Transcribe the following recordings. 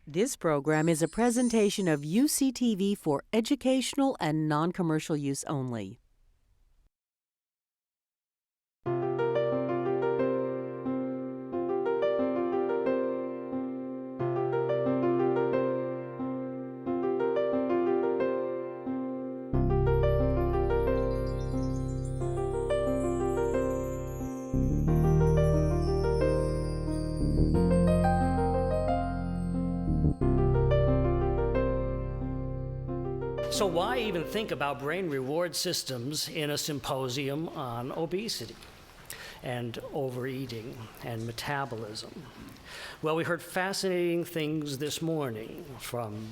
This program is a presentation of UCTV for educational and non-commercial use only. So why even think about brain reward systems in a symposium on obesity and overeating and metabolism? Well, we heard fascinating things this morning from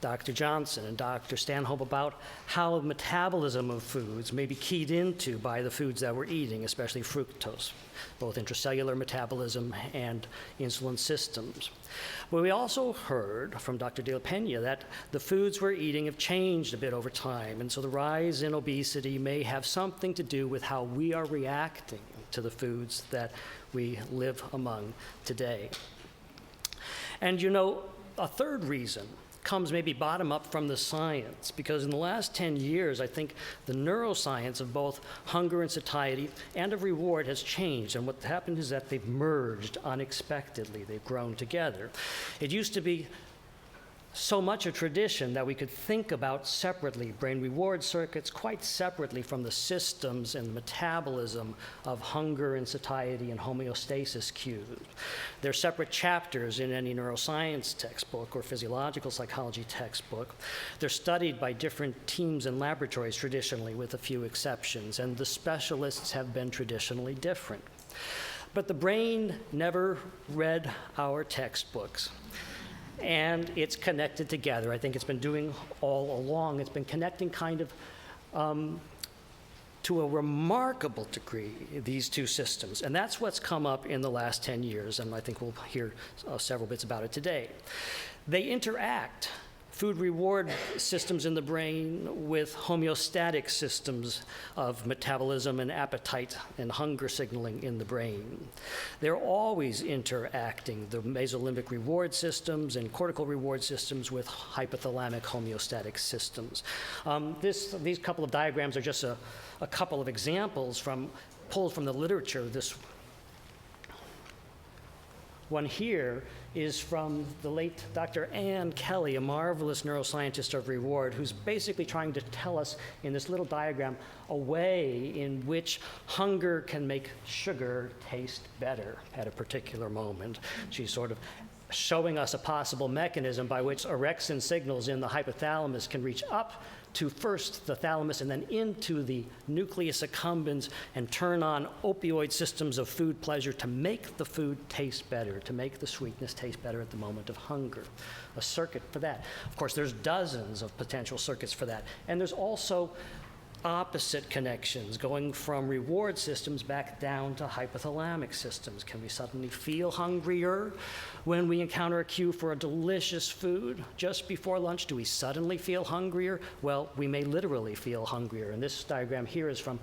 Dr. Johnson and Dr. Stanhope about how metabolism of foods may be keyed into by the foods that we're eating, especially fructose, both intracellular metabolism and insulin systems. But we also heard from Dr. De La Pena that the foods we're eating have changed a bit over time, and so the rise in obesity may have something to do with how we are reacting to the foods that we live among today. And you know, a third reason comes maybe bottom up from the science, because in the last 10 years, I think the neuroscience of both hunger and satiety and of reward has changed. And what happened is that they've merged unexpectedly. They've grown together. It used to be so much a tradition that we could think about separately brain reward circuits quite separately from the systems and metabolism of hunger and satiety and homeostasis cues. They're separate chapters in any neuroscience textbook or physiological psychology textbook. They're studied by different teams and laboratories traditionally, with a few exceptions, and the specialists have been traditionally different. But the brain never read our textbooks, and it's connected together. I think it's been doing all along. It's been connecting kind of to a remarkable degree, these two systems. And that's what's come up in the last 10 years, and I think we'll hear several bits about it today. They interact, food reward systems in the brain, with homeostatic systems of metabolism and appetite and hunger signaling in the brain. They're always interacting, the mesolimbic reward systems and cortical reward systems, with hypothalamic homeostatic systems. These couple of diagrams are just a couple of examples pulled from the literature. This one here is from the late Dr. Ann Kelly, a marvelous neuroscientist of reward, who's basically trying to tell us in this little diagram a way in which hunger can make sugar taste better at a particular moment. She's sort of showing us a possible mechanism by which orexin signals in the hypothalamus can reach up to first the thalamus and then into the nucleus accumbens and turn on opioid systems of food pleasure to make the food taste better, to make the sweetness taste better at the moment of hunger. A circuit for that. Of course, there's dozens of potential circuits for that. And there's also opposite connections going from reward systems back down to hypothalamic systems. Can we suddenly feel hungrier when we encounter a cue for a delicious food just before lunch? Do we suddenly feel hungrier? Well, we may literally feel hungrier. And this diagram here is from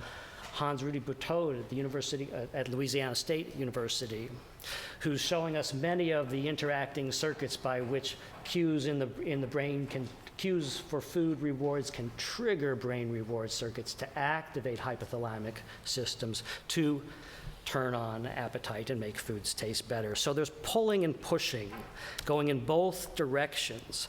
Hans-Rudi Buteau at the University at Louisiana State University, who's showing us many of the interacting circuits by which cues in the brain cues for food rewards can trigger brain reward circuits to activate hypothalamic systems to turn on appetite and make foods taste better. So there's pulling and pushing going in both directions.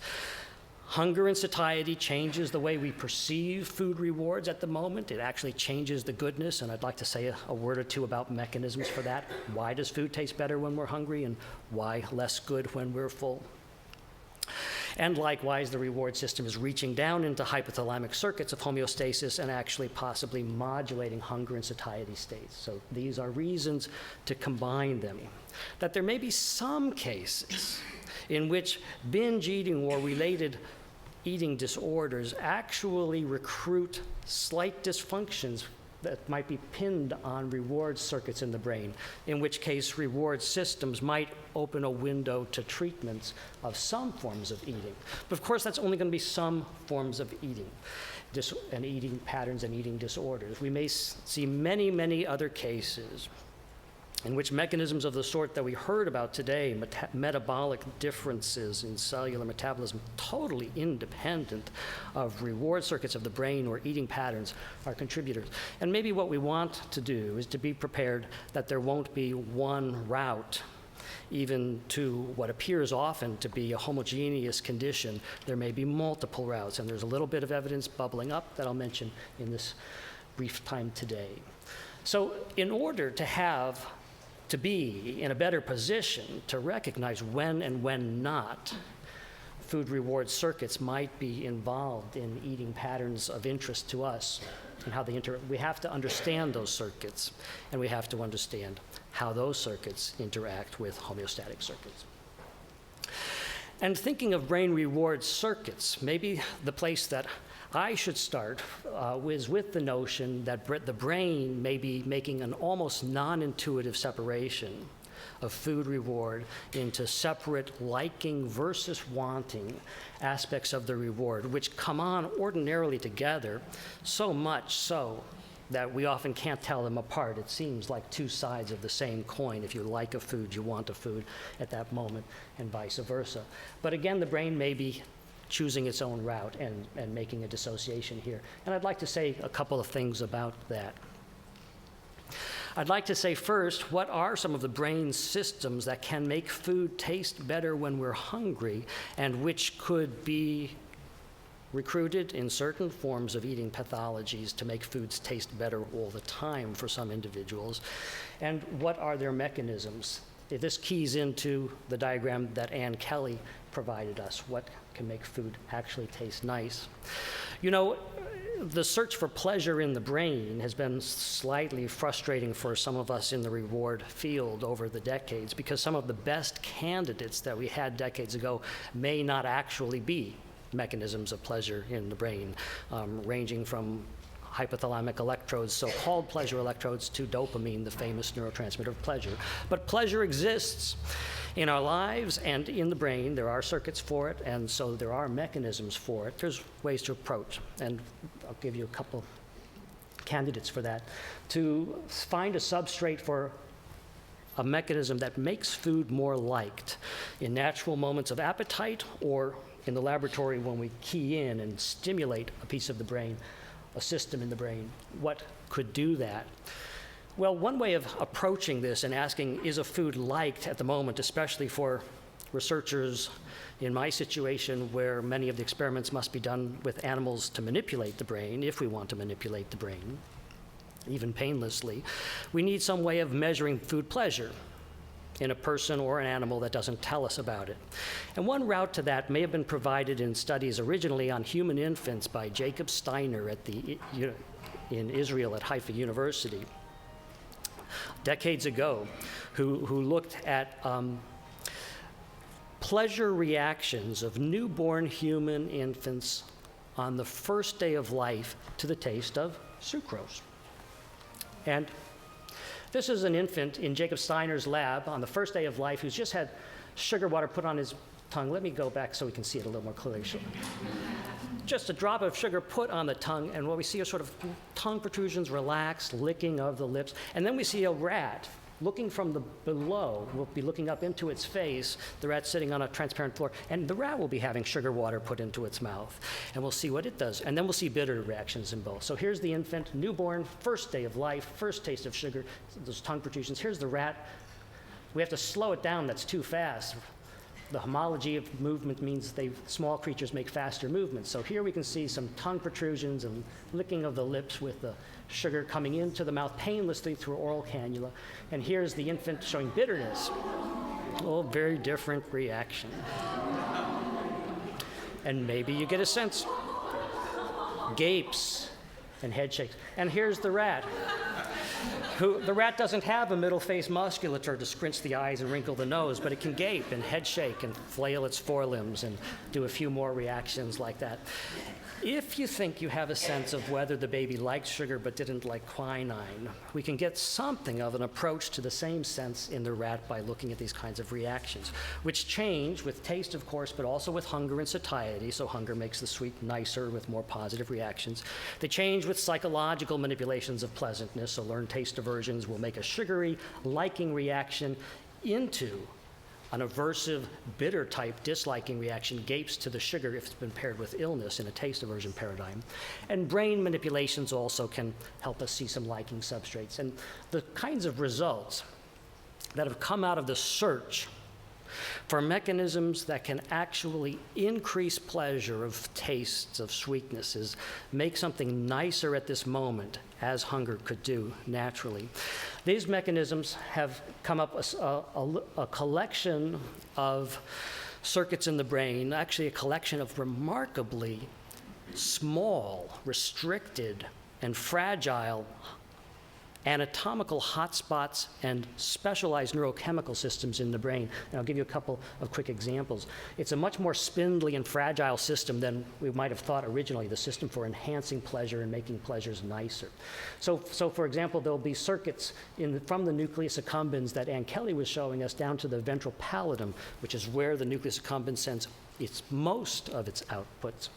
Hunger and satiety changes the way we perceive food rewards at the moment. It actually changes the goodness, and I'd like to say a word or two about mechanisms for that. Why does food taste better when we're hungry, and why less good when we're full? And likewise, the reward system is reaching down into hypothalamic circuits of homeostasis and actually possibly modulating hunger and satiety states. So these are reasons to combine them. That there may be some cases in which binge eating or related eating disorders actually recruit slight dysfunctions that might be pinned on reward circuits in the brain, in which case reward systems might open a window to treatments of some forms of eating. But of course, that's only going to be some forms of eating and eating patterns and eating disorders. We may see many, many other cases in which mechanisms of the sort that we heard about today, metabolic differences in cellular metabolism, totally independent of reward circuits of the brain or eating patterns, are contributors. And maybe what we want to do is to be prepared that there won't be one route, even to what appears often to be a homogeneous condition. There may be multiple routes, and there's a little bit of evidence bubbling up that I'll mention in this brief time today. So in order to be in a better position to recognize when and when not food reward circuits might be involved in eating patterns of interest to us and how they we have to understand those circuits, and we have to understand how those circuits interact with homeostatic circuits. And thinking of brain reward circuits, maybe the place that I should start is with the notion that the brain may be making an almost non-intuitive separation of food reward into separate liking versus wanting aspects of the reward, which come on ordinarily together, so much so that we often can't tell them apart. It seems like two sides of the same coin. If you like a food, you want a food at that moment, and vice versa. But again, the brain may be choosing its own route and making a dissociation here. And I'd like to say a couple of things about that. I'd like to say first, what are some of the brain systems that can make food taste better when we're hungry, and which could be recruited in certain forms of eating pathologies to make foods taste better all the time for some individuals? And what are their mechanisms? This keys into the diagram that Ann Kelly provided us. What can make food actually taste nice? You know, the search for pleasure in the brain has been slightly frustrating for some of us in the reward field over the decades, because some of the best candidates that we had decades ago may not actually be mechanisms of pleasure in the brain, ranging from hypothalamic electrodes, so-called pleasure electrodes, to dopamine, the famous neurotransmitter of pleasure. But pleasure exists in our lives and in the brain. There are circuits for it, and so there are mechanisms for it. There's ways to approach, and I'll give you a couple candidates for that. To find a substrate for a mechanism that makes food more liked in natural moments of appetite, or in the laboratory when we key in and stimulate a piece of the brain, a system in the brain. What could do that? Well, one way of approaching this and asking, is a food liked at the moment, especially for researchers in my situation where many of the experiments must be done with animals to manipulate the brain, if we want to manipulate the brain, even painlessly, we need some way of measuring food pleasure in a person or an animal that doesn't tell us about it. And one route to that may have been provided in studies originally on human infants by Jacob Steiner in Israel at Haifa University decades ago, who looked at pleasure reactions of newborn human infants on the first day of life to the taste of sucrose. And this is an infant in Jacob Steiner's lab on the first day of life who's just had sugar water put on his tongue. Let me go back so we can see it a little more clearly. Just a drop of sugar put on the tongue, and what we see are sort of tongue protrusions, relaxed, licking of the lips. And then we see a rat looking from the below. We'll be looking up into its face. The rat's sitting on a transparent floor, and the rat will be having sugar water put into its mouth. And we'll see what it does. And then we'll see bitter reactions in both. So here's the infant, newborn, first day of life, first taste of sugar, those tongue protrusions. Here's the rat. We have to slow it down. That's too fast. The homology of movement means small creatures make faster movements. So here we can see some tongue protrusions and licking of the lips with the sugar coming into the mouth painlessly through oral cannula. And here's the infant showing bitterness. Oh, very different reaction. And maybe you get a sense. Gapes and head shakes. And here's the rat. The rat doesn't have a middle face musculature to scrunch the eyes and wrinkle the nose, but it can gape and head shake and flail its forelimbs and do a few more reactions like that. If you think you have a sense of whether the baby liked sugar but didn't like quinine, we can get something of an approach to the same sense in the rat by looking at these kinds of reactions, which change with taste, of course, but also with hunger and satiety. So hunger makes the sweet nicer with more positive reactions. They change with psychological manipulations of pleasantness. So learned taste aversions will make a sugary liking reaction into an aversive, bitter type disliking reaction, gapes to the sugar if it's been paired with illness in a taste aversion paradigm. And brain manipulations also can help us see some liking substrates. And the kinds of results that have come out of the search for mechanisms that can actually increase pleasure of tastes, of sweetnesses, make something nicer at this moment, as hunger could do naturally. These mechanisms have come up a collection of circuits in the brain, actually a collection of remarkably small, restricted, and fragile anatomical hotspots and specialized neurochemical systems in the brain. And I'll give you a couple of quick examples. It's a much more spindly and fragile system than we might have thought originally, the system for enhancing pleasure and making pleasures nicer. So for example, there'll be circuits from the nucleus accumbens that Ann Kelly was showing us down to the ventral pallidum, which is where the nucleus accumbens sends most of its outputs.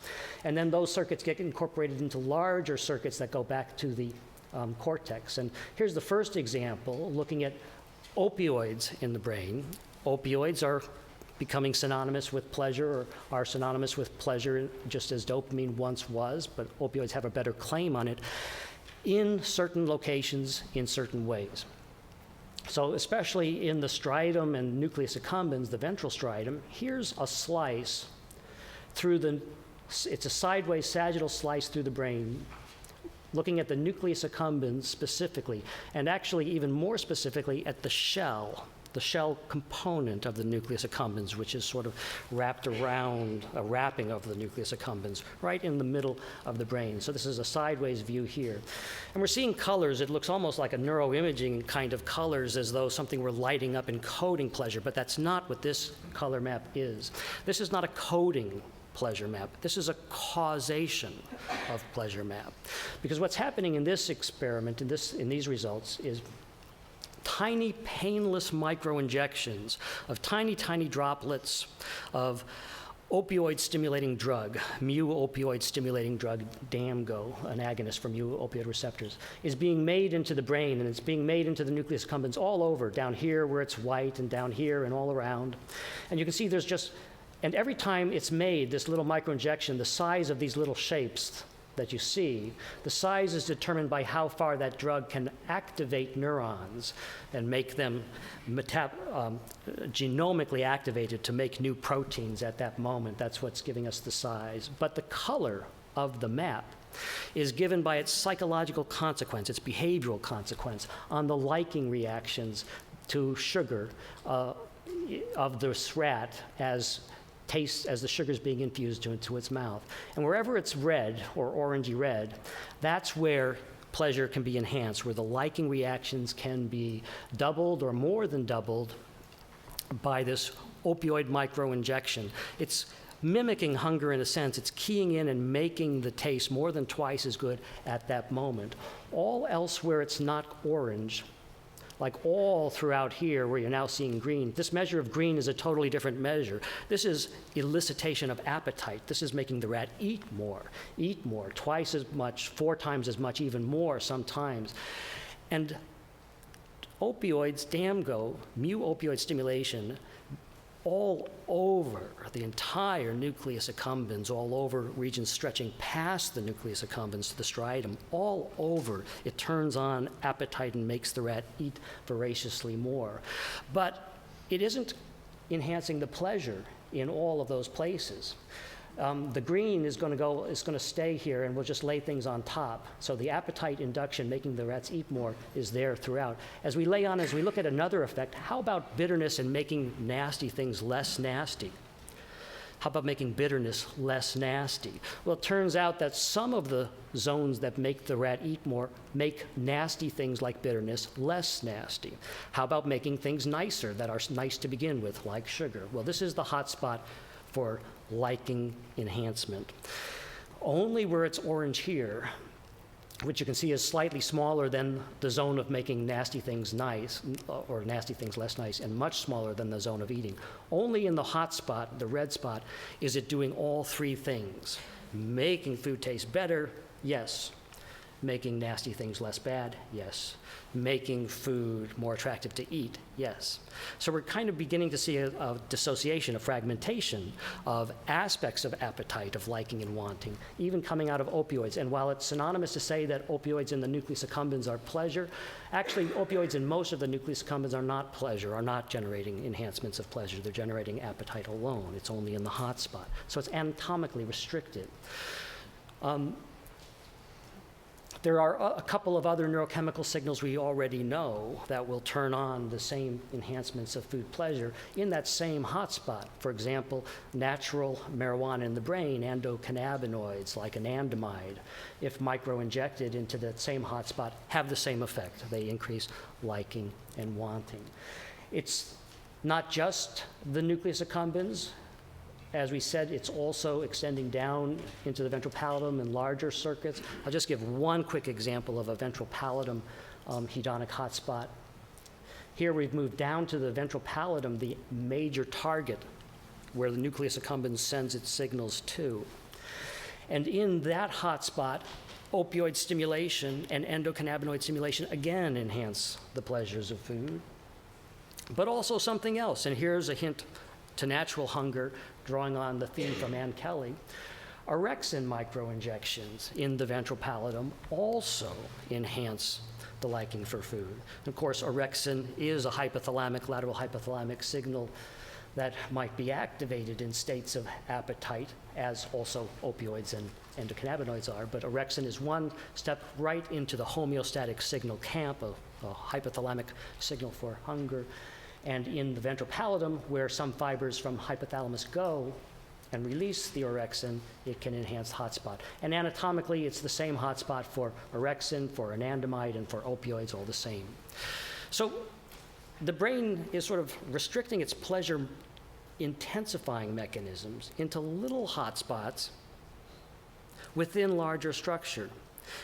And then those circuits get incorporated into larger circuits that go back to the cortex. And here's the first example, looking at opioids in the brain. Opioids are becoming synonymous with pleasure, or are synonymous with pleasure just as dopamine once was, but opioids have a better claim on it in certain locations in certain ways. So especially in the striatum and nucleus accumbens, the ventral striatum, here's a slice through it's a sideways sagittal slice through the brain, looking at the nucleus accumbens specifically, and actually even more specifically at the shell component of the nucleus accumbens, which is sort of wrapped around a wrapping of the nucleus accumbens, right in the middle of the brain. So this is a sideways view here. And we're seeing colors. It looks almost like a neuroimaging kind of colors, as though something were lighting up and coding pleasure, but that's not what this color map is. This is not a coding pleasure map. This is a causation of pleasure map. Because what's happening in this experiment, in these results, is tiny, painless microinjections of tiny, tiny droplets of opioid-stimulating drug, mu-opioid-stimulating drug, Damgo, an agonist for mu-opioid receptors, is being made into the brain, and it's being made into the nucleus accumbens all over, down here where it's white, and down here and all around. And you can see there's just, and every time it's made, this little microinjection, the size of these little shapes that you see, the size is determined by how far that drug can activate neurons and make them genomically activated to make new proteins at that moment. That's what's giving us the size. But the color of the map is given by its psychological consequence, its behavioral consequence on the liking reactions to sugar of this rat as the sugar's being infused into its mouth. And wherever it's red or orangey red, that's where pleasure can be enhanced, where the liking reactions can be doubled or more than doubled by this opioid microinjection. It's mimicking hunger in a sense. It's keying in and making the taste more than twice as good at that moment. All else where it's not orange, like all throughout here where you're now seeing green, this measure of green is a totally different measure. This is elicitation of appetite. This is making the rat eat more, twice as much, 4 times as much, even more sometimes. And opioids, Damgo, mu-opioid stimulation, all over the entire nucleus accumbens, all over regions stretching past the nucleus accumbens to the striatum, all over, it turns on appetite and makes the rat eat voraciously more. But it isn't enhancing the pleasure in all of those places. The green is going to stay here, and we'll just lay things on top. So the appetite induction, making the rats eat more, is there throughout. As we look at another effect, how about bitterness and making nasty things less nasty? How about making bitterness less nasty? Well, it turns out that some of the zones that make the rat eat more make nasty things like bitterness less nasty. How about making things nicer that are nice to begin with, like sugar? Well, this is the hotspot for liking enhancement. Only where it's orange here, which you can see is slightly smaller than the zone of making nasty things nice, or nasty things less nice, and much smaller than the zone of eating. Only in the hot spot, the red spot, is it doing all three things. Making food taste better, yes. Making nasty things less bad, yes. Making food more attractive to eat, yes. So we're kind of beginning to see a dissociation, a fragmentation of aspects of appetite, of liking and wanting, even coming out of opioids. And while it's synonymous to say that opioids in the nucleus accumbens are pleasure, actually opioids in most of the nucleus accumbens are not pleasure, are not generating enhancements of pleasure. They're generating appetite alone. It's only in the hot spot. So it's anatomically restricted. There are a couple of other neurochemical signals we already know that will turn on the same enhancements of food pleasure in that same hotspot. For example, natural marijuana in the brain, endocannabinoids like anandamide, if micro-injected into that same hotspot, have the same effect. They increase liking and wanting. It's not just the nucleus accumbens. As we said, it's also extending down into the ventral pallidum and larger circuits. I'll just give one quick example of a ventral pallidum hedonic hotspot. Here we've moved down to the ventral pallidum, the major target where the nucleus accumbens sends its signals to. And in that hotspot, opioid stimulation and endocannabinoid stimulation again enhance the pleasures of food, but also something else. And here's a hint to natural hunger, drawing on the theme from Ann Kelly. Orexin microinjections in the ventral pallidum also enhance the liking for food. And of course, orexin is a hypothalamic, lateral hypothalamic signal that might be activated in states of appetite, as also opioids and endocannabinoids are. But orexin is one step right into the homeostatic signal camp, a hypothalamic signal for hunger. And in the ventral pallidum, where some fibers from hypothalamus go and release the orexin, it can enhance hotspot. And anatomically, it's the same hotspot for orexin, for anandamide, and for opioids, all the same. So the brain is sort of restricting its pleasure intensifying mechanisms into little hotspots within larger structure.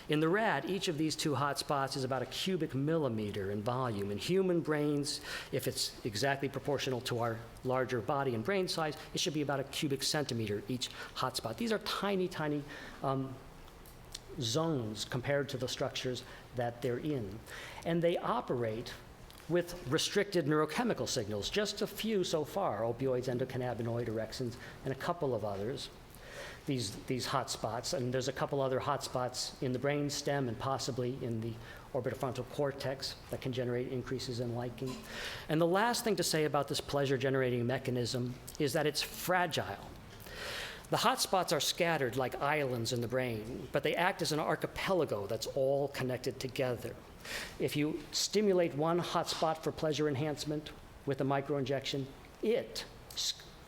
In the rat, each of these two hotspots is about a cubic millimeter in volume. In human brains, if it's exactly proportional to our larger body and brain size, it should be about a cubic centimeter each hotspot. These are tiny, tiny zones compared to the structures that they're in. And they operate with restricted neurochemical signals, just a few so far, opioids, endocannabinoid, orexins, and a couple of others. These hotspots, and there's a couple other hotspots in the brain stem and possibly in the orbitofrontal cortex that can generate increases in liking. And the last thing to say about this pleasure-generating mechanism is that it's fragile. The hotspots are scattered like islands in the brain, but they act as an archipelago that's all connected together. If you stimulate one hotspot for pleasure enhancement with a microinjection, it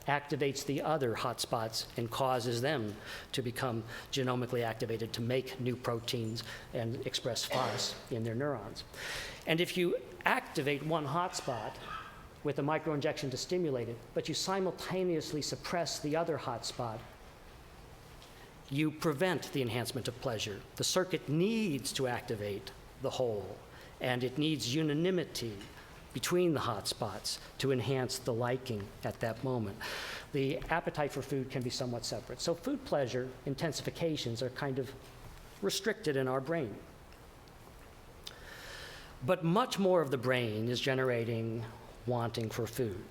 activates the other hotspots and causes them to become genomically activated to make new proteins and express phos in their neurons. And if you activate one hotspot with a microinjection to stimulate it, but you simultaneously suppress the other hotspot, you prevent the enhancement of pleasure. The circuit needs to activate the whole, and it needs unanimity between the hotspots to enhance the liking at that moment. The appetite for food can be somewhat separate. So food pleasure intensifications are kind of restricted in our brain. But much more of the brain is generating wanting for food.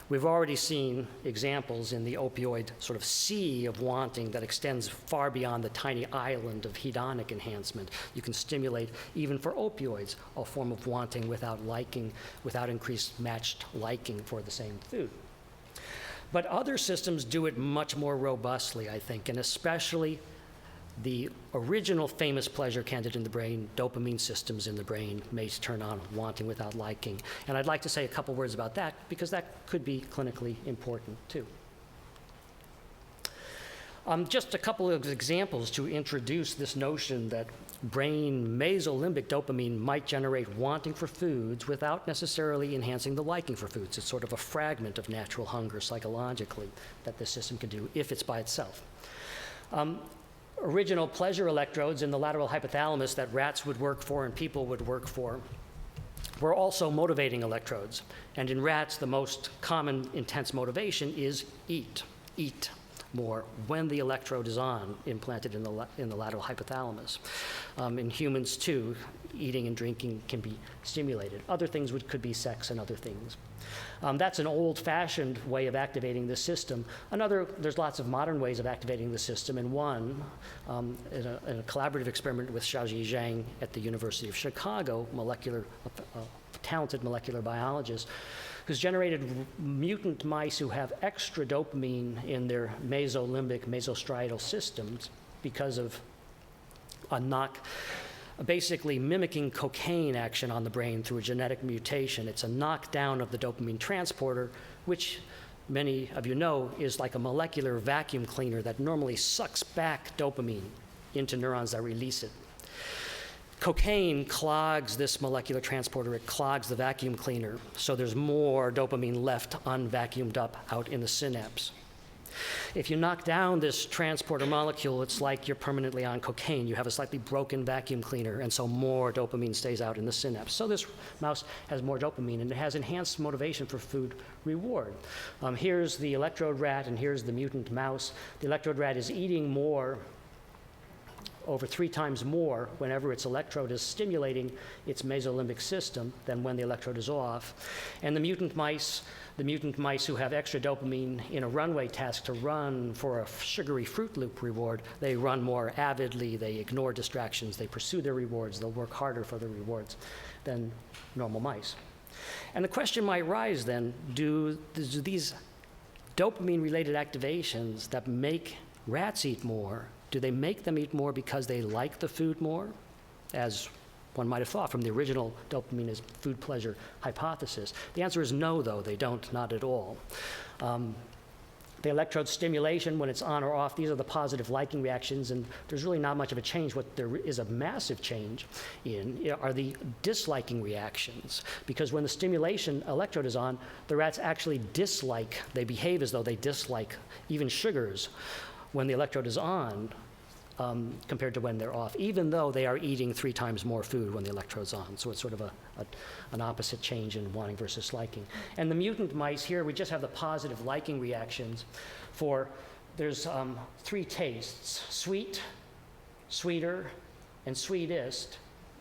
We've already seen examples in the opioid sort of sea of wanting that extends far beyond the tiny island of hedonic enhancement. You can stimulate, even for opioids, a form of wanting without liking, without increased matched liking for the same food. But other systems do it much more robustly, I think, and especially the original famous pleasure candidate in the brain, dopamine systems in the brain, may turn on wanting without liking. And I'd like to say a couple words about that because that could be clinically important too. Just a couple of examples to introduce this notion that brain mesolimbic dopamine might generate wanting for foods without necessarily enhancing the liking for foods. It's sort of a fragment of natural hunger psychologically that this system can do if it's by itself. original pleasure electrodes in the lateral hypothalamus that rats would work for and people would work for were also motivating electrodes. And in rats, the most common intense motivation is eat more when the electrode is on, implanted in the lateral hypothalamus. In humans, too, eating and drinking can be stimulated. Other things could be sex and other things. That's an old-fashioned way of activating the system. There's lots of modern ways of activating the system, and one, in a collaborative experiment with Xiaoji Zhang at the University of Chicago, talented molecular biologist, who's generated mutant mice who have extra dopamine in their mesolimbic, mesostriatal systems because of a knock, basically mimicking cocaine action on the brain through a genetic mutation. It's a knockdown of the dopamine transporter, which many of you know is like a molecular vacuum cleaner that normally sucks back dopamine into neurons that release it. Cocaine clogs this molecular transporter. It clogs the vacuum cleaner, so there's more dopamine left unvacuumed up out in the synapse. If you knock down this transporter molecule, it's like you're permanently on cocaine. You have a slightly broken vacuum cleaner, and so more dopamine stays out in the synapse. So this mouse has more dopamine, and it has enhanced motivation for food reward. Here's the electrode rat, and here's the mutant mouse. The electrode rat is eating more, over 3 times more, whenever its electrode is stimulating its mesolimbic system than when the electrode is off. And the mutant mice who have extra dopamine in a runway task to run for a sugary Fruit Loop reward, they run more avidly, they ignore distractions, they pursue their rewards, they'll work harder for the rewards than normal mice. And the question might rise then, do these dopamine-related activations that make rats eat more, do they make them eat more because they like the food more, as one might have thought from the original dopamine is food pleasure hypothesis? The answer is no, though. They don't, not at all. The electrode stimulation, when it's on or off, these are the positive liking reactions, and there's really not much of a change. What there is a massive change in are the disliking reactions, because when the stimulation electrode is on, the rats actually dislike, they behave as though they dislike even sugars when the electrode is on, compared to when they're off, even though they are eating 3 times more food when the electrode's on. So it's sort of an opposite change in wanting versus liking. And the mutant mice here, we just have the positive liking reactions for, there's 3 tastes: sweet, sweeter, and sweetest.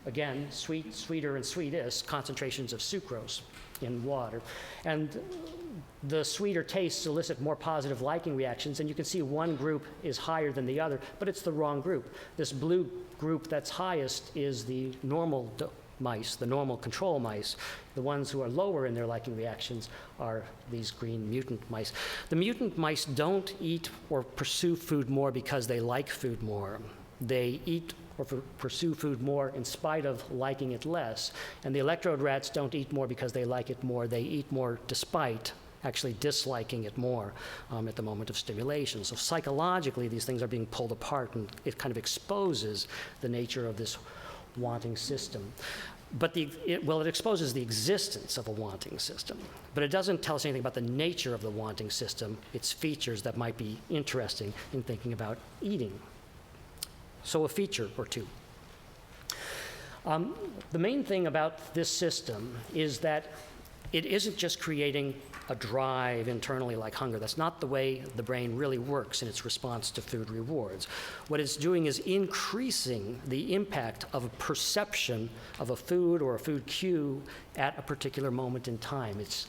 Again, sweet, sweeter, and sweetest, concentrations of sucrose in water. And the sweeter tastes elicit more positive liking reactions, and you can see one group is higher than the other, but it's the wrong group. This blue group that's highest is the normal mice, the normal control mice. The ones who are lower in their liking reactions are these green mutant mice. The mutant mice don't eat or pursue food more because they like food more. They eat or pursue food more in spite of liking it less. And the electrode rats don't eat more because they like it more. They eat more despite actually disliking it more at the moment of stimulation. So psychologically, these things are being pulled apart, and it kind of exposes the nature of this wanting system. But it exposes the existence of a wanting system, but it doesn't tell us anything about the nature of the wanting system, its features that might be interesting in thinking about eating. So a feature or two. The main thing about this system is that it isn't just creating a drive internally like hunger. That's not the way the brain really works in its response to food rewards. What it's doing is increasing the impact of a perception of a food or a food cue at a particular moment in time. It's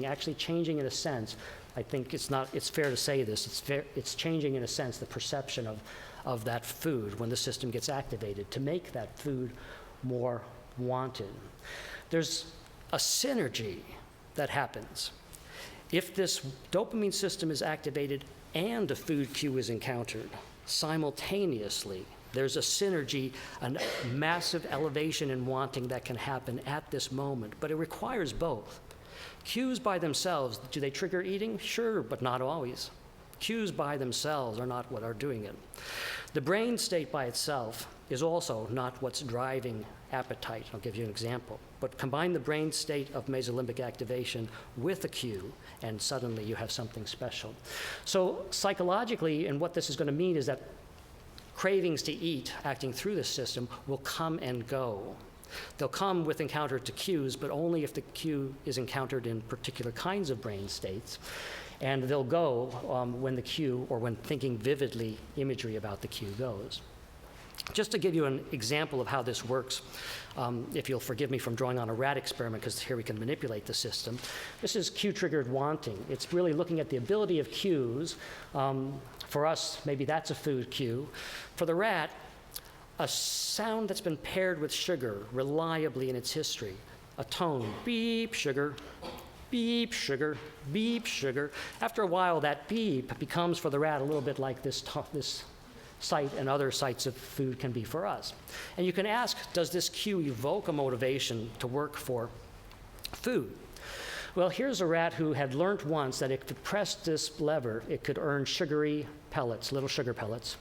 actually changing in a sense. I think it's fair to say this, it's changing in a sense the perception of that food when the system gets activated to make that food more wanted. There's a synergy that happens. If this dopamine system is activated and a food cue is encountered simultaneously, there's a synergy, a massive elevation in wanting that can happen at this moment, but it requires both. Cues by themselves, do they trigger eating? Sure, but not always. Cues by themselves are not what are doing it. The brain state by itself is also not what's driving appetite. I'll give you an example. But combine the brain state of mesolimbic activation with a cue, and suddenly you have something special. So psychologically, and what this is going to mean is that cravings to eat acting through this system will come and go. They'll come with encounter to cues, but only if the cue is encountered in particular kinds of brain states. And they'll go when the cue, or when thinking vividly imagery about the cue goes. Just to give you an example of how this works, if you'll forgive me from drawing on a rat experiment, because here we can manipulate the system. This is cue-triggered wanting. It's really looking at the ability of cues. For us, maybe that's a food cue. For the rat, a sound that's been paired with sugar reliably in its history. A tone, beep, sugar, beep, sugar, beep, sugar. After a while, that beep becomes for the rat a little bit like this sight and other sights of food can be for us. And you can ask, does this cue evoke a motivation to work for food? Well, here's a rat who had learned once that if it pressed this lever, it could earn sugary pellets, little sugar pellets.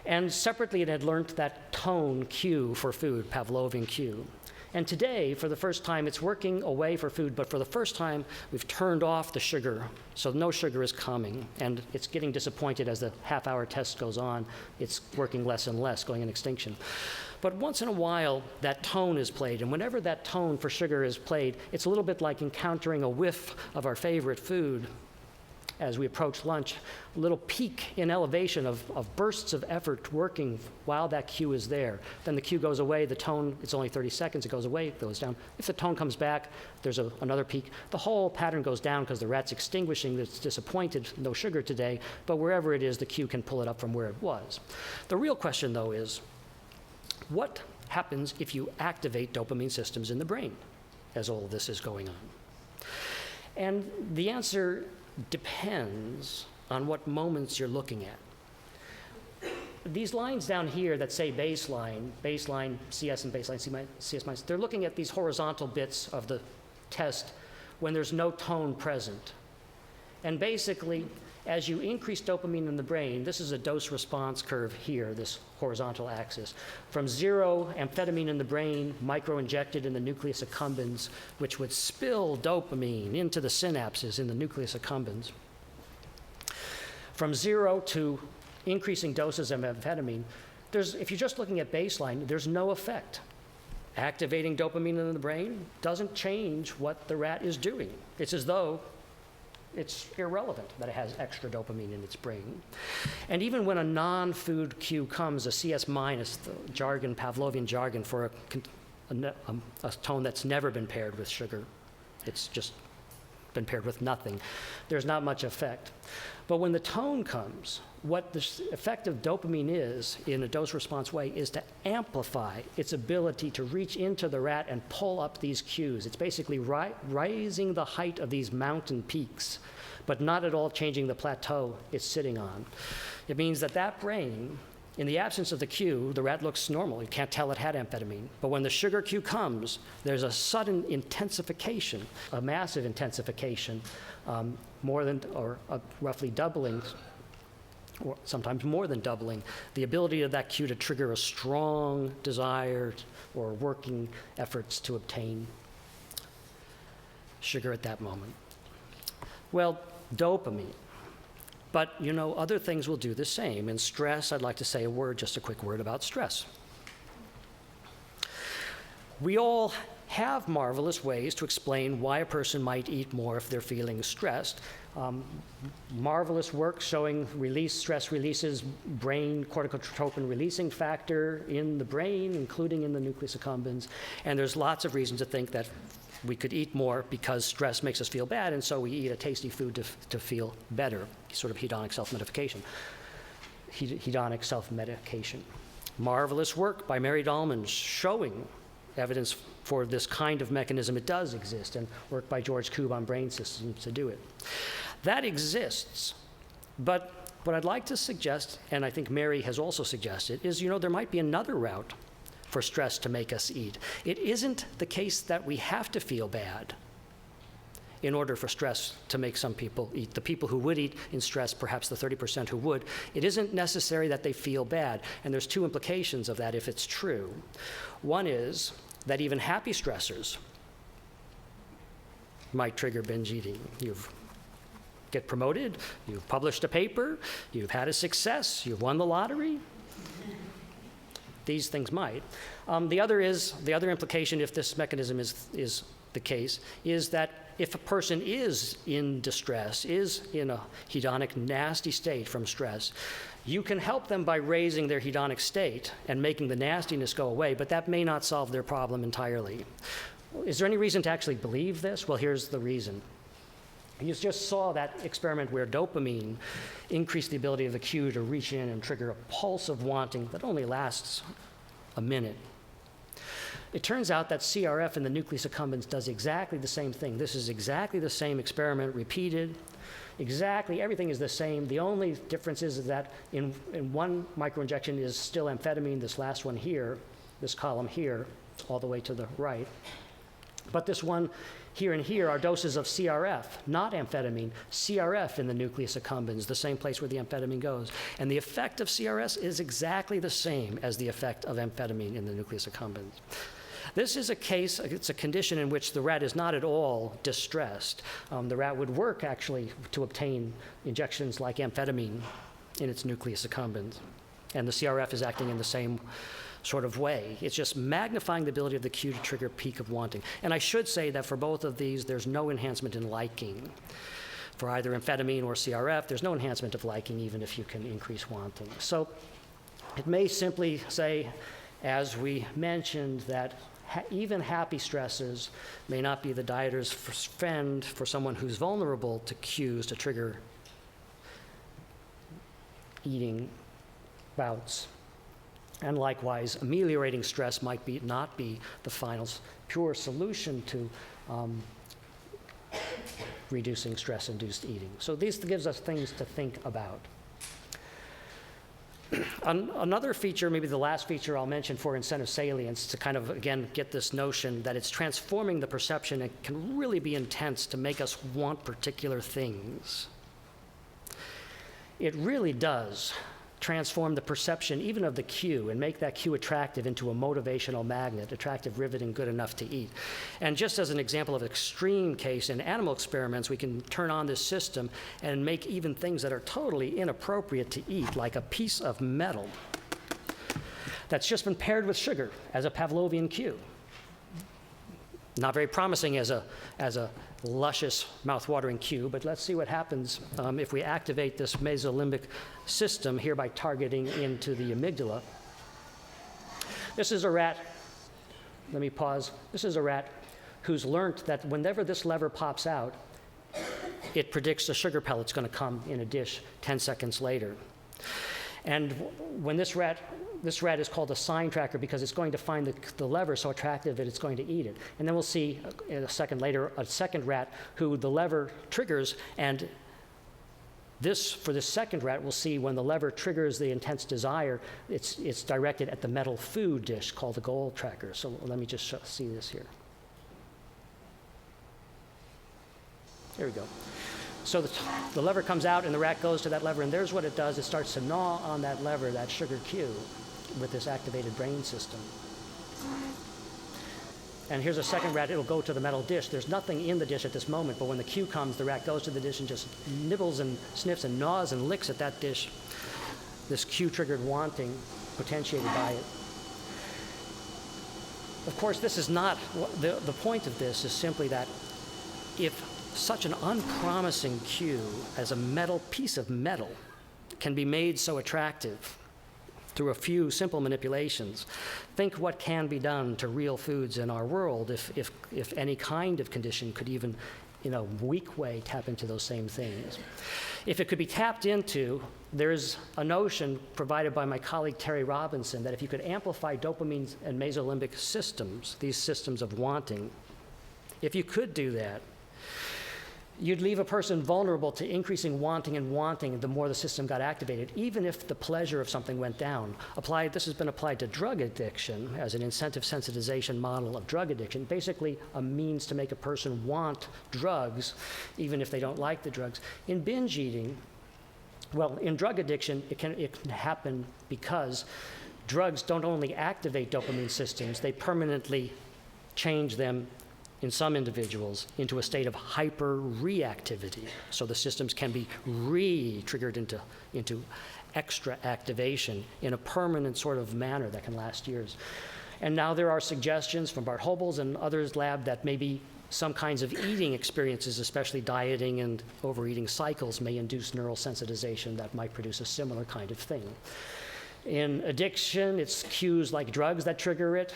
And separately, it had learned that tone cue for food, Pavlovian cue. And today, for the first time, it's working away for food, but for the first time, we've turned off the sugar, so no sugar is coming, and it's getting disappointed as the half-hour test goes on. It's working less and less, going in extinction. But once in a while, that tone is played, and whenever that tone for sugar is played, it's a little bit like encountering a whiff of our favorite food as we approach lunch, a little peak in elevation of bursts of effort working while that cue is there. Then the cue goes away, the tone, it's only 30 seconds, it goes away, it goes down. If the tone comes back, there's another peak. The whole pattern goes down because the rat's extinguishing, it's disappointed, no sugar today, but wherever it is, the cue can pull it up from where it was. The real question, though, is what happens if you activate dopamine systems in the brain as all of this is going on? And the answer depends on what moments you're looking at. These lines down here that say baseline, CS and baseline CS minus, they're looking at these horizontal bits of the test when there's no tone present. And basically, as you increase dopamine in the brain, this is a dose-response curve here, this horizontal axis. From 0 amphetamine in the brain, micro-injected in the nucleus accumbens, which would spill dopamine into the synapses in the nucleus accumbens. From 0 to increasing doses of amphetamine, if you're just looking at baseline, there's no effect. Activating dopamine in the brain doesn't change what the rat is doing. It's as though it's irrelevant that it has extra dopamine in its brain. And even when a non-food cue comes, a CS minus, the jargon, Pavlovian jargon for a tone that's never been paired with sugar, it's just been paired with nothing, there's not much effect. But when the tone comes, what the effect of dopamine is in a dose-response way is to amplify its ability to reach into the rat and pull up these cues. It's basically raising the height of these mountain peaks, but not at all changing the plateau it's sitting on. It means that that brain, in the absence of the cue, the rat looks normal. You can't tell it had amphetamine. But when the sugar cue comes, there's a sudden intensification, a massive intensification, roughly doubling, or sometimes more than doubling, the ability of that cue to trigger a strong desire or working efforts to obtain sugar at that moment. Well, dopamine. But, other things will do the same. In stress, I'd like to say just a quick word about stress. We all have marvelous ways to explain why a person might eat more if they're feeling stressed. Marvelous work showing stress releases brain corticotropin releasing factor in the brain, including in the nucleus accumbens. And there's lots of reasons to think that we could eat more because stress makes us feel bad, and so we eat a tasty food to feel better, sort of hedonic self-medication. Hedonic self-medication. Marvelous work by Mary Dahlman showing evidence for this kind of mechanism. It does exist, and work by George Koob on brain systems to do it. That exists, but what I'd like to suggest, and I think Mary has also suggested, is there might be another route for stress to make us eat. It isn't the case that we have to feel bad in order for stress to make some people eat. The people who would eat in stress, perhaps the 30% who would, it isn't necessary that they feel bad. And there's two implications of that if it's true. One is that even happy stressors might trigger binge eating. You've get promoted, you've published a paper, you've had a success, you've won the lottery. These things might. The other implication, if this mechanism is the case, is that if a person is in distress, is in a hedonic, nasty state from stress, you can help them by raising their hedonic state and making the nastiness go away, but that may not solve their problem entirely. Is there any reason to actually believe this? Well, here's the reason. You just saw that experiment where dopamine increased the ability of the cue to reach in and trigger a pulse of wanting that only lasts a minute. It turns out that CRF in the nucleus accumbens does exactly the same thing. This is exactly the same experiment repeated. Exactly, everything is the same. The only difference is that in one microinjection is still amphetamine, this last one here, this column here, all the way to the right. But this one here and here are doses of CRF, not amphetamine, CRF in the nucleus accumbens, the same place where the amphetamine goes. And the effect of CRS is exactly the same as the effect of amphetamine in the nucleus accumbens. This is a case, it's a condition in which the rat is not at all distressed. The rat would work actually to obtain injections like amphetamine in its nucleus accumbens. And the CRF is acting in the same sort of way. It's just magnifying the ability of the cue to trigger a peak of wanting. And I should say that for both of these, there's no enhancement in liking. For either amphetamine or CRF, there's no enhancement of liking even if you can increase wanting. So it may simply say, as we mentioned, that even happy stresses may not be the dieter's friend for someone who's vulnerable to cues to trigger eating bouts. And likewise, ameliorating stress might not be the final pure solution to reducing stress-induced eating. So this gives us things to think about. Another feature, maybe the last feature I'll mention for incentive salience, to kind of, again, get this notion that it's transforming the perception. It can really be intense to make us want particular things. It really does transform the perception even of the cue and make that cue attractive into a motivational magnet, attractive, riveting, good enough to eat. And just as an example of extreme case, in animal experiments, we can turn on this system and make even things that are totally inappropriate to eat, like a piece of metal that's just been paired with sugar as a Pavlovian cue. Not very promising as a luscious, mouth-watering cue, but let's see what happens if we activate this mesolimbic system here by targeting into the amygdala. This is a rat, let me pause. This is a rat who's learned that whenever this lever pops out, it predicts a sugar pellet's going to come in a dish 10 seconds later. And when this rat is called a sign tracker because it's going to find the lever so attractive that it's going to eat it. And then we'll see a second later a second rat who the lever triggers, and for this second rat, we'll see when the lever triggers the intense desire, it's directed at the metal food dish called the goal tracker. So let me just see this here. There we go. So the lever comes out and the rat goes to that lever, and there's what it does. It starts to gnaw on that lever, that sugar cue, with this activated brain system. And here's a second rat. It'll go to the metal dish. There's nothing in the dish at this moment, but when the cue comes, the rat goes to the dish and just nibbles and sniffs and gnaws and licks at that dish, this cue-triggered wanting potentiated by it. Of course, this is not, the point of this is simply that if such an unpromising cue as a piece of metal can be made so attractive through a few simple manipulations, think what can be done to real foods in our world if any kind of condition could even, in a weak way, tap into those same things. If it could be tapped into, there's a notion provided by my colleague Terry Robinson that if you could amplify dopamine and mesolimbic systems, these systems of wanting, if you could do that, you'd leave a person vulnerable to increasing wanting and wanting the more the system got activated, even if the pleasure of something went down. This has been applied to drug addiction as an incentive-sensitization model of drug addiction, basically a means to make a person want drugs, even if they don't like the drugs. In binge eating, well, in drug addiction, it can happen because drugs don't only activate dopamine systems, they permanently change them in some individuals into a state of hyperreactivity. So the systems can be re-triggered into extra activation in a permanent sort of manner that can last years. And now there are suggestions from Bart Hobel's and others' lab that maybe some kinds of eating experiences, especially dieting and overeating cycles, may induce neural sensitization that might produce a similar kind of thing. In addiction, it's cues like drugs that trigger it.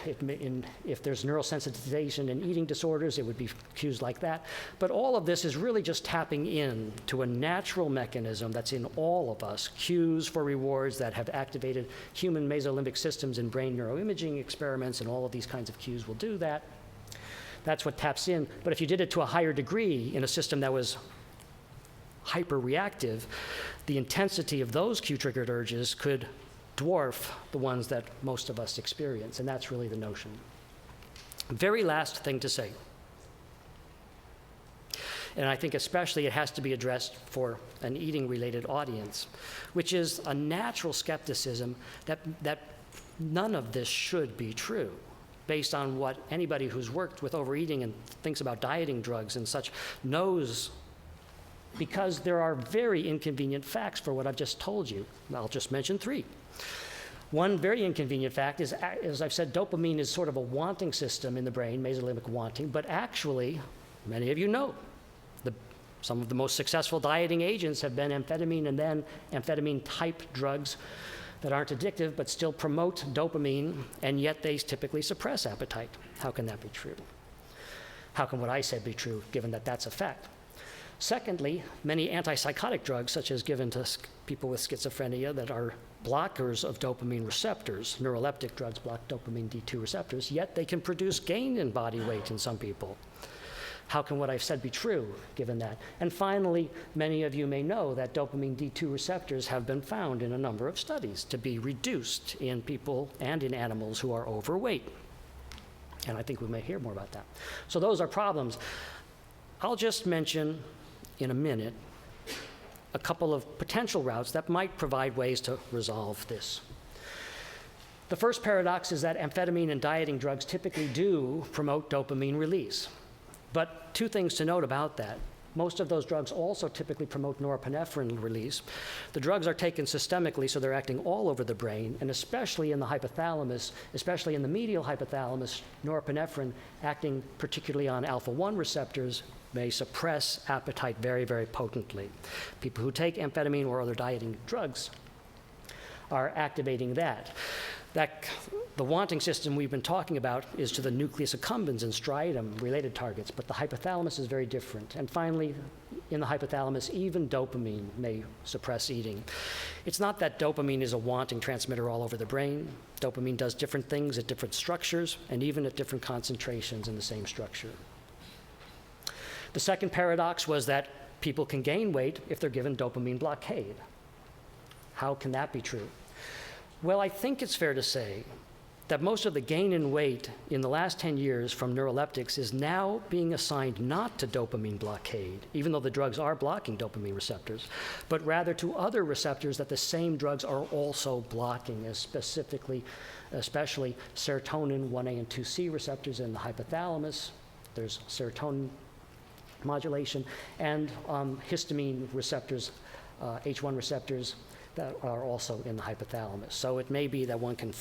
If there's neural sensitization in eating disorders, it would be cues like that. But all of this is really just tapping in to a natural mechanism that's in all of us, cues for rewards that have activated human mesolimbic systems in brain neuroimaging experiments, and all of these kinds of cues will do that. That's what taps in. But if you did it to a higher degree in a system that was hyperreactive, the intensity of those cue-triggered urges could dwarf the ones that most of us experience, and that's really the notion. Very last thing to say, and I think especially it has to be addressed for an eating-related audience, which is a natural skepticism that none of this should be true, based on what anybody who's worked with overeating and thinks about dieting drugs and such knows, because there are very inconvenient facts for what I've just told you. I'll just mention 3. One very inconvenient fact is, as I've said, dopamine is sort of a wanting system in the brain, mesolimbic wanting, but actually, many of you know, some of the most successful dieting agents have been amphetamine and then amphetamine-type drugs that aren't addictive but still promote dopamine, and yet they typically suppress appetite. How can that be true? How can what I said be true, given that that's a fact? Secondly, many antipsychotic drugs, such as given to people with schizophrenia, that are blockers of dopamine receptors, neuroleptic drugs block dopamine D2 receptors, yet they can produce gain in body weight in some people. How can what I've said be true, given that? And finally, many of you may know that dopamine D2 receptors have been found in a number of studies to be reduced in people and in animals who are overweight. And I think we may hear more about that. So those are problems. I'll just mention in a minute a couple of potential routes that might provide ways to resolve this. The first paradox is that amphetamine and dieting drugs typically do promote dopamine release. But 2 things to note about that. Most of those drugs also typically promote norepinephrine release. The drugs are taken systemically, so they're acting all over the brain, and especially in the hypothalamus, especially in the medial hypothalamus, norepinephrine acting particularly on alpha-1 receptors may suppress appetite very, very potently. People who take amphetamine or other dieting drugs are activating that. The wanting system we've been talking about is to the nucleus accumbens and striatum, related targets, but the hypothalamus is very different. And finally, in the hypothalamus, even dopamine may suppress eating. It's not that dopamine is a wanting transmitter all over the brain. Dopamine does different things at different structures and even at different concentrations in the same structure. The second paradox was that people can gain weight if they're given dopamine blockade. How can that be true? Well, I think it's fair to say that most of the gain in weight in the last 10 years from neuroleptics is now being assigned not to dopamine blockade, even though the drugs are blocking dopamine receptors, but rather to other receptors that the same drugs are also blocking, especially serotonin 1A and 2C receptors in the hypothalamus. There's serotonin modulation, and histamine receptors, H1 receptors, that are also in the hypothalamus. So it may be that one can,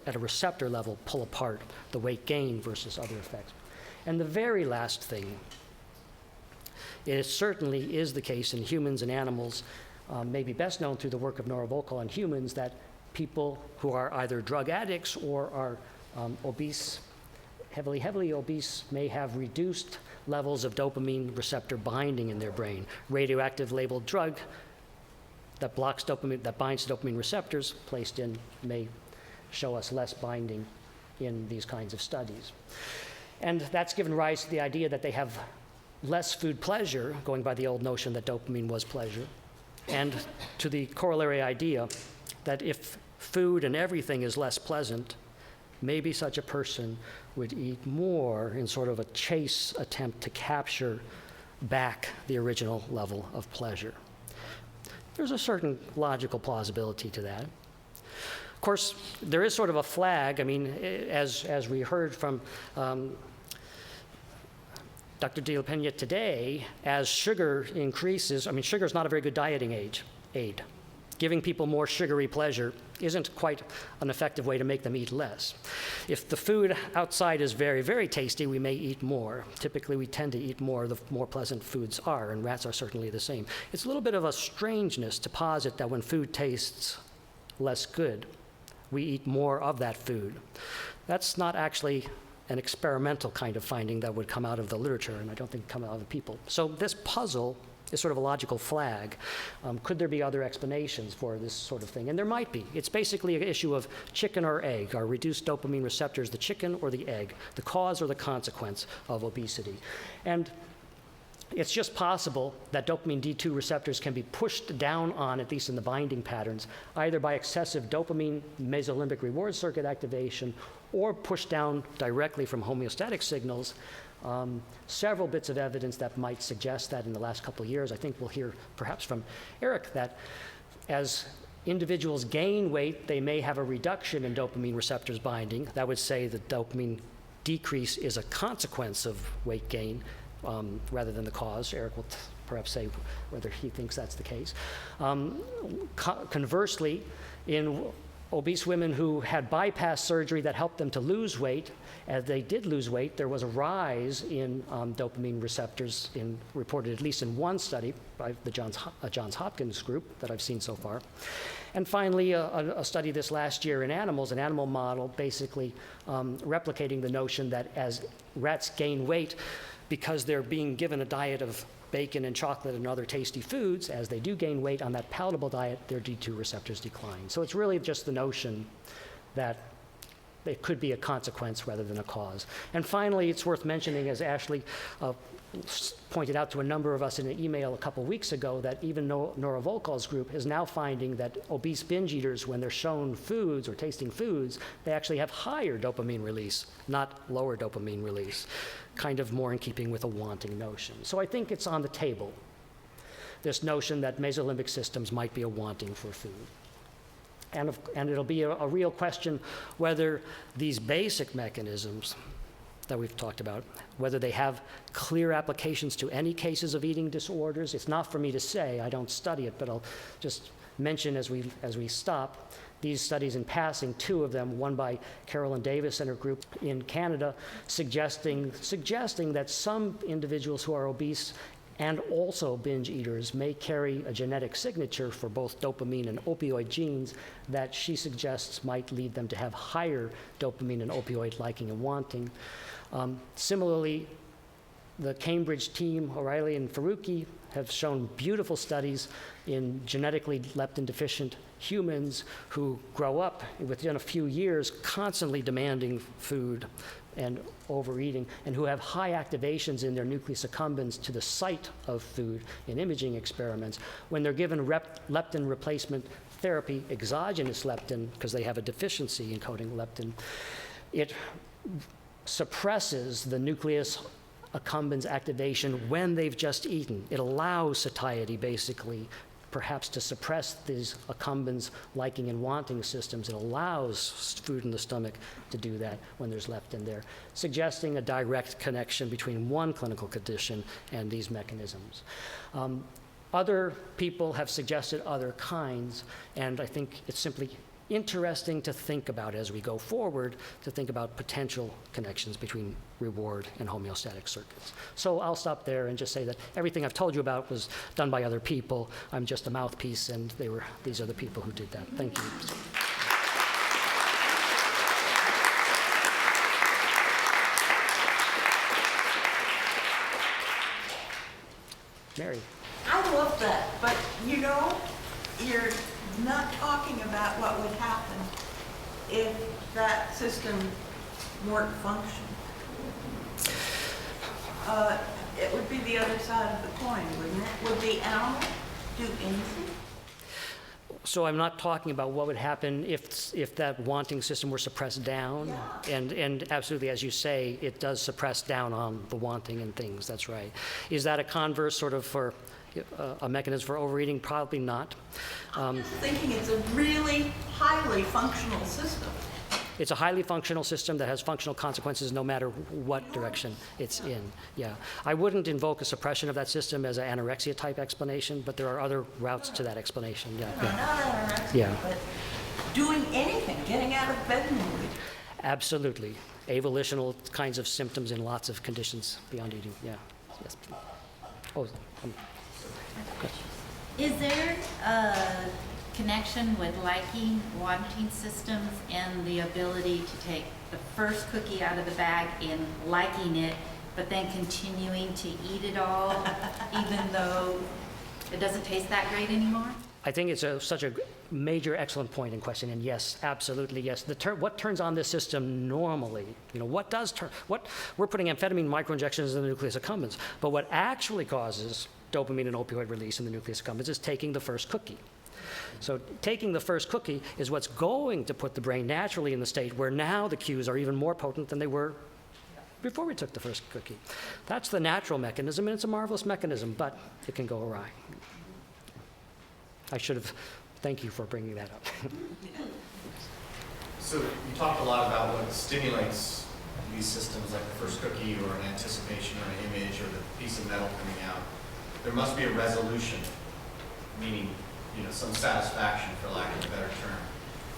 at a receptor level, pull apart the weight gain versus other effects. And the very last thing, it certainly is the case in humans and animals, maybe best known through the work of Neurovocal on humans, that people who are either drug addicts or are obese, heavily obese, may have reduced levels of dopamine receptor binding in their brain. Radioactive labeled drug that blocks dopamine, that binds to dopamine receptors placed in, may show us less binding in these kinds of studies. And that's given rise to the idea that they have less food pleasure, going by the old notion that dopamine was pleasure, and to the corollary idea that if food and everything is less pleasant, maybe such a person would eat more in sort of a chase attempt to capture back the original level of pleasure. There's a certain logical plausibility to that. Of course, there is sort of a flag. I mean, as we heard from Dr. De La Pena today, as sugar increases, I mean, sugar is not a very good dieting aid. Giving people more sugary pleasure isn't quite an effective way to make them eat less. If the food outside is very, very tasty, we may eat more. Typically, we tend to eat more the more pleasant foods are, and rats are certainly the same. It's a little bit of a strangeness to posit that when food tastes less good, we eat more of that food. That's not actually an experimental kind of finding that would come out of the literature, and I don't think come out of the people. So this puzzle is sort of a logical flag. Could there be other explanations for this sort of thing? And there might be. It's basically an issue of chicken or egg. Are reduced dopamine receptors the chicken or the egg, the cause or the consequence of obesity? And it's just possible that dopamine D2 receptors can be pushed down on, at least in the binding patterns, either by excessive dopamine mesolimbic reward circuit activation or pushed down directly from homeostatic signals. Several bits of evidence that might suggest that in the last couple of years. I think we'll hear perhaps from Eric that as individuals gain weight, they may have a reduction in dopamine receptors binding. That would say that dopamine decrease is a consequence of weight gain rather than the cause. Eric will perhaps say whether he thinks that's the case. Conversely, in obese women who had bypass surgery that helped them to lose weight, as they did lose weight, there was a rise in dopamine receptors reported at least in one study by the Johns Hopkins group that I've seen so far. And finally, a study this last year in animals, an animal model basically replicating the notion that as rats gain weight, because they're being given a diet of bacon and chocolate and other tasty foods, as they do gain weight on that palatable diet, their D2 receptors decline. So it's really just the notion that it could be a consequence rather than a cause. And finally, it's worth mentioning, as Ashley pointed out to a number of us in an email a couple weeks ago, that even Nora Volkov's group is now finding that obese binge eaters, when they're shown foods or tasting foods, they actually have higher dopamine release, not lower dopamine release, kind of more in keeping with a wanting notion. So I think it's on the table, this notion that mesolimbic systems might be a wanting for food. And it'll be a real question whether these basic mechanisms that we've talked about, whether they have clear applications to any cases of eating disorders. It's not for me to say, I don't study it, but I'll just mention as we stop these studies in passing, two of them, one by Carolyn Davis and her group in Canada, suggesting that some individuals who are obese and also binge eaters may carry a genetic signature for both dopamine and opioid genes that she suggests might lead them to have higher dopamine and opioid liking and wanting. Similarly, the Cambridge team, O'Reilly and Faruqi, have shown beautiful studies in genetically leptin-deficient humans who grow up within a few years constantly demanding food and overeating, and who have high activations in their nucleus accumbens to the site of food in imaging experiments. When they're given leptin replacement therapy, exogenous leptin, because they have a deficiency in coding leptin, it suppresses the nucleus accumbens activation when they've just eaten. It allows satiety, basically, perhaps to suppress these accumbens liking and wanting systems. It allows food in the stomach to do that when there's leptin there, suggesting a direct connection between one clinical condition and these mechanisms. Other people have suggested other kinds, and I think it's simply interesting to think about as we go forward, to think about potential connections between reward and homeostatic circuits. So I'll stop there and just say that everything I've told you about was done by other people. I'm just a mouthpiece, and these are the people who did that. Thank you. Mary. I love that, but you know, you're not talking about what would happen if that system weren't functioning. It would be the other side of the coin, wouldn't it? Would the animal do anything? So I'm not talking about what would happen if that wanting system were suppressed down. Yeah. And absolutely, as you say, it does suppress down on the wanting and things, that's right. Is that a converse sort of for a mechanism for overeating? Probably not. I'm just thinking it's a really highly functional system. It's a highly functional system that has functional consequences no matter what direction it's in. Yeah. I wouldn't invoke a suppression of that system as an anorexia type explanation, but there are other routes to that explanation. Yeah. No, not anorexia, Yeah. but doing anything, getting out of bed in the morning. Absolutely. Avolitional kinds of symptoms in lots of conditions beyond eating. Yeah. Yes. Oh, Is there a connection with liking, wanting systems and the ability to take the first cookie out of the bag and liking it, but then continuing to eat it all, even though it doesn't taste that great anymore? I think it's such a major, excellent point in question, and yes, absolutely yes. What turns on this system normally? What we're putting amphetamine microinjections in the nucleus accumbens, but what actually causes dopamine and opioid release in the nucleus accumbens is taking the first cookie. So taking the first cookie is what's going to put the brain naturally in the state where now the cues are even more potent than they were before we took the first cookie. That's the natural mechanism, and it's a marvelous mechanism, but it can go awry. Thank you for bringing that up. So you talked a lot about what stimulates these systems, like the first cookie or an anticipation or an image or the piece of metal coming out. There must be a resolution, meaning some satisfaction, for lack of a better term.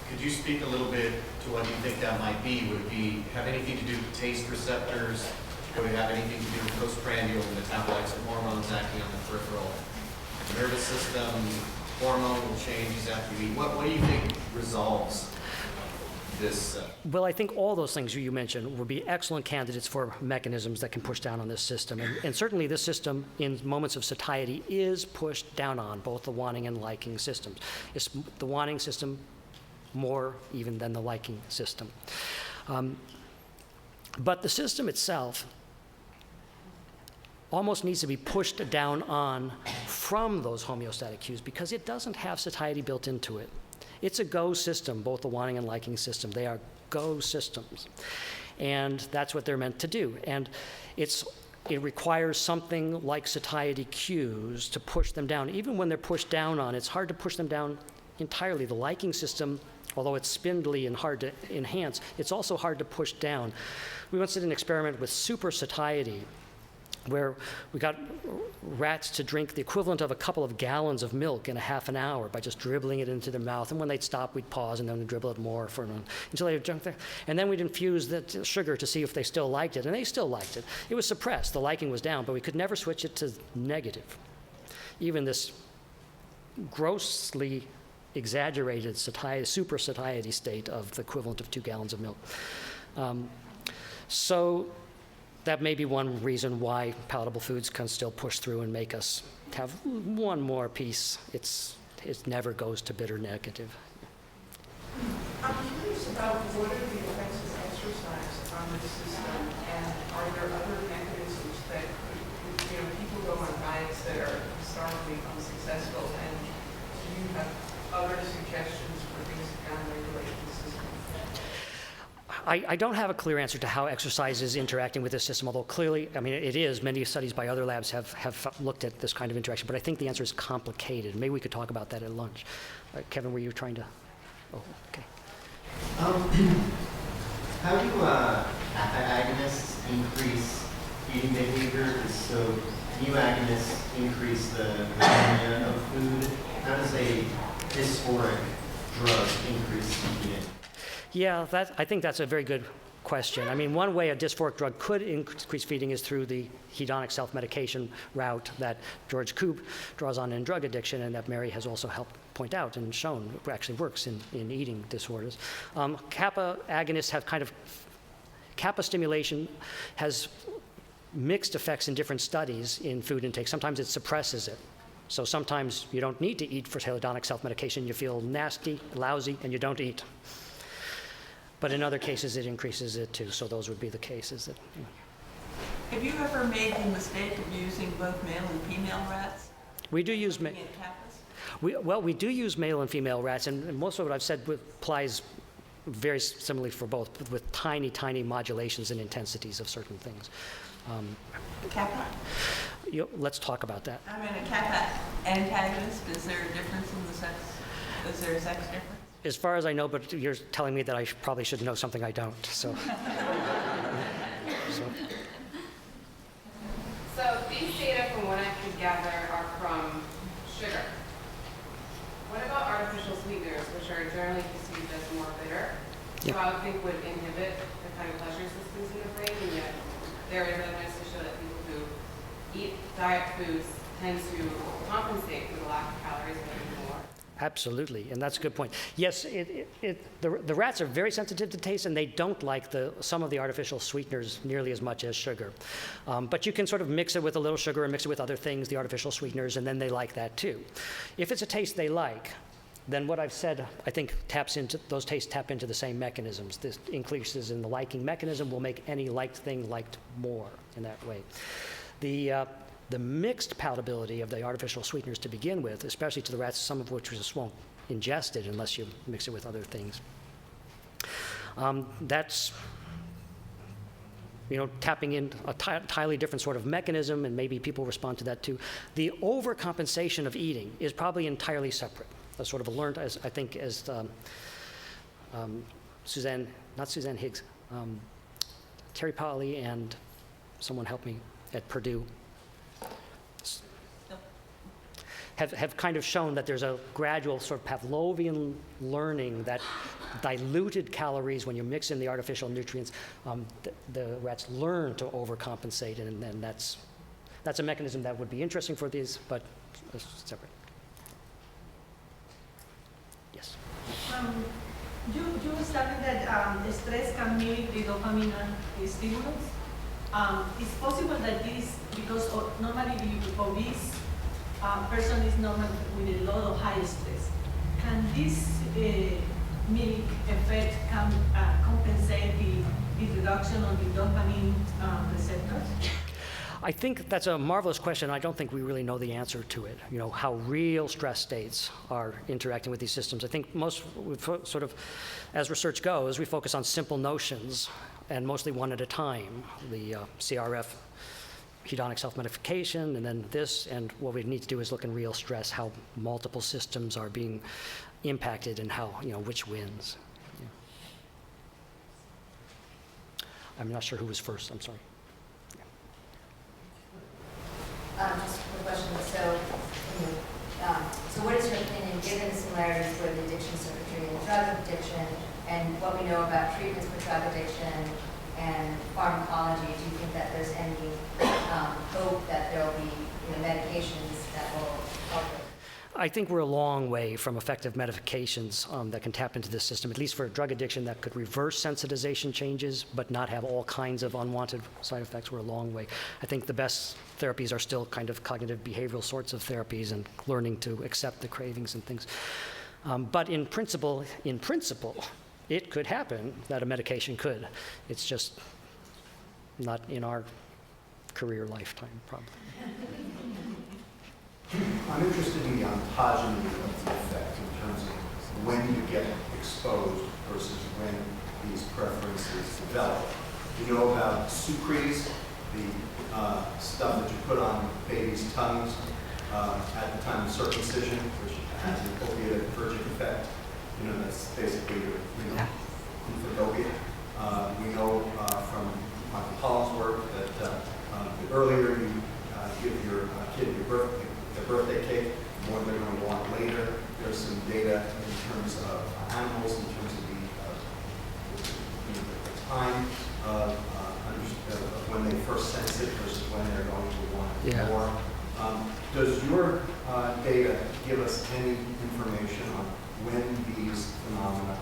Could you speak a little bit to what you think that might be? Would it have anything to do with taste receptors? Would it have anything to do with postprandial metabolites and hormones acting on the peripheral nervous system? Hormonal changes after you eat? What do you think resolves this? Well, I think all those things you mentioned would be excellent candidates for mechanisms that can push down on this system. And certainly this system, in moments of satiety, is pushed down on both the wanting and liking systems. It's the wanting system more even than the liking system. But the system itself almost needs to be pushed down on from those homeostatic cues because it doesn't have satiety built into it. It's a go system, both the wanting and liking system. They are go systems. And that's what they're meant to do. And it requires something like satiety cues to push them down. Even when they're pushed down on, it's hard to push them down entirely. The liking system, although it's spindly and hard to enhance, it's also hard to push down. We once did an experiment with super satiety, where we got rats to drink the equivalent of a couple of gallons of milk in a half an hour by just dribbling it into their mouth. And when they'd stop, we'd pause and then we'd dribble it more until they drunk there. And then we'd infuse the sugar to see if they still liked it, and they still liked it. It was suppressed. The liking was down, but we could never switch it to negative. Even this grossly exaggerated super satiety state of the equivalent of 2 gallons of milk. So that may be one reason why palatable foods can still push through and make us have one more piece. It never goes to bitter negative. I'm curious about what are the effects of exercise on this system, and are there other mechanisms that could, people go on diets that are historically unsuccessful, and do you have other suggestions for things to downregulate the system? I don't have a clear answer to how exercise is interacting with this system, although clearly, it is. Many studies by other labs have looked at this kind of interaction, but I think the answer is complicated. Maybe we could talk about that at lunch. Kevin, were you trying to? Oh, okay. How do agonists increase eating behavior? So mu agonists increase the ammonia of food. How does a dysphoric drug increase eating? Yeah, I think that's a very good question. One way a dysphoric drug could increase feeding is through the hedonic self-medication route that George Koob draws on in drug addiction, and that Mary has also helped point out and shown actually works in eating disorders. Kappa agonists have kappa stimulation has mixed effects in different studies in food intake. Sometimes it suppresses it. So sometimes you don't need to eat for hedonic self-medication. You feel nasty, lousy, and you don't eat. But in other cases, it increases it too. So those would be the cases that. Have you ever made the mistake of using both male and female rats? We do use Looking at kappas? we do use male and female rats, and most of what I've said applies very similarly for both, with tiny, tiny modulations and intensities of certain things. Kappa? Let's talk about that. A kappa antagonist, is there a difference in the sex? Is there a sex difference? As far as I know, but you're telling me that I probably should know something I don't, so. So these data, from what I could gather, are from sugar. What about artificial sweeteners, which are generally perceived as more bitter? So I would think would inhibit the kind of pleasure systems in the brain, and yet there is evidence to show that people who eat diet foods tend to compensate for the lack of calories and eat more. Absolutely, and that's a good point. Yes, the rats are very sensitive to taste, and they don't like some of the artificial sweeteners nearly as much as sugar. But you can sort of mix it with a little sugar and mix it with other things, the artificial sweeteners, and then they like that too. If it's a taste they like, then what I've said, I think, those tastes tap into the same mechanisms. This increases in the liking mechanism will make any liked thing liked more in that way. The mixed palatability of the artificial sweeteners to begin with, especially to the rats, some of which just won't ingest it unless you mix it with other things. That's tapping in a entirely different sort of mechanism, and maybe people respond to that too. The overcompensation of eating is probably entirely separate. That's sort of learned, as I think, as Suzanne Higgs, Terry Polly and someone helped me at Purdue have kind of shown that there's a gradual sort of Pavlovian learning that diluted calories, when you mix in the artificial nutrients, the rats learn to overcompensate, and then that's a mechanism that would be interesting for these, but it's separate. Yes? You studied that stress can mimic the dopamine stimulus. It's possible that this, because normally the obese person is normally with a lot of high stress. Can this mimic effect compensate the reduction of the dopamine receptors? I think that's a marvelous question. I don't think we really know the answer to it, how real stress states are interacting with these systems. I think most, sort of, as research goes, we focus on simple notions, and mostly one at a time. The CRF, hedonic self-modification, and then this, and what we need to do is look in real stress, how multiple systems are being impacted, and how, which wins. Yeah. I'm not sure who was first, I'm sorry. Just a question. So what is your opinion, given the similarities with addiction circuitry and drug addiction, and what we know about treatments for drug addiction and pharmacology? Do you think that there's any hope that there will be medications that will help it? I think we're a long way from effective medications that can tap into this system, at least for drug addiction that could reverse sensitization changes but not have all kinds of unwanted side effects. We're a long way. I think the best therapies are still kind of cognitive behavioral sorts of therapies and learning to accept the cravings and things. But in principle, it could happen that a medication could. It's just not in our career lifetime, probably. I'm interested in the ontogeny of the effect in terms of when you get exposed versus when these preferences develop. You know about sucrase, the stuff that you put on babies' tongues at the time of circumcision, which has an opiate-advergent effect. That's basically your glucophobia. We know from Michael Pollan's work that the earlier you give your kid your birthday cake, the more they're going to want later. There's some data in terms of animals, in terms of the time of when they first sense it versus when they're going to want it more. Does your data give us any information on when these phenomena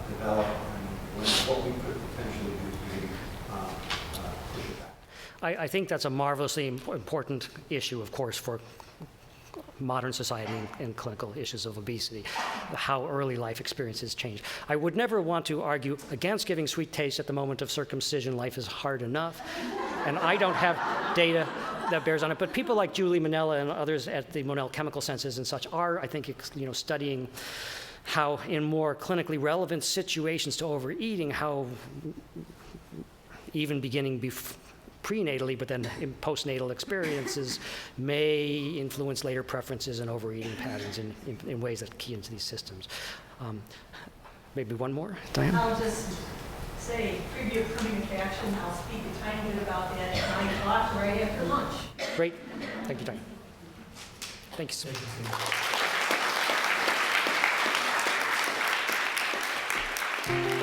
develop and what we could potentially do to maybe push it back? I think that's a marvelously important issue, of course, for modern society and clinical issues of obesity, how early life experiences change. I would never want to argue against giving sweet taste at the moment of circumcision. Life is hard enough, and I don't have data that bears on it. But people like Julie Manella and others at the Monell Chemical Senses and such are, I think, studying how in more clinically relevant situations to overeating, how even beginning prenatally, but then in postnatal experiences may influence later preferences and overeating patterns in ways that key into these systems. Maybe one more, Diane? I'll just say, preview of coming attraction, I'll speak a tiny bit about that at 9 o'clock right after lunch. Great. Thank you, Diane. Thank you so much.